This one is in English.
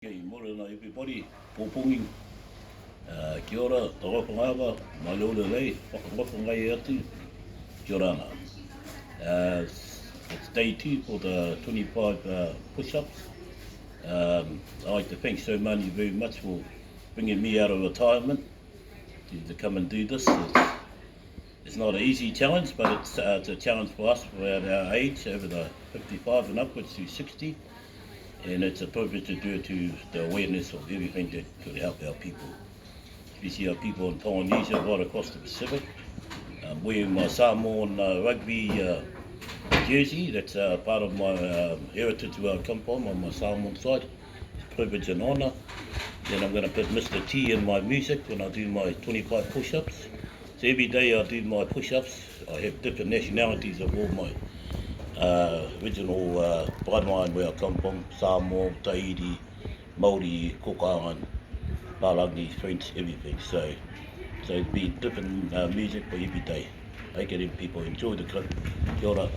Okay, morena everybody, pōpongi, kia ora, tawapangava, mai leore rei, whakawhaka ngai atu, kia orana. It's day 2 for the 25 push-ups. I'd like to thank so many very much for bringing me out of retirement to come and do this. It's not an easy challenge, but it's a challenge for us for our age, over the 55 and upwards to 60. And it's a privilege to do it to the awareness of everything that could help our people. Especially our people in Polynesia, right across the Pacific. I'm wearing my Samoan rugby jersey, that's part of my heritage where I come from on my Samoan side. It's a privilege and honour. Then I'm going to put Mr. T in my music when I do my 25 push-ups. So every day I do my push-ups. I have different nationalities of all my original bloodline where I come from, Samoa, Tahiti, Māori, Cook Island, Palangi, French, everything. So it'd be different music for every day. Make it people enjoy the clip. Kia ora.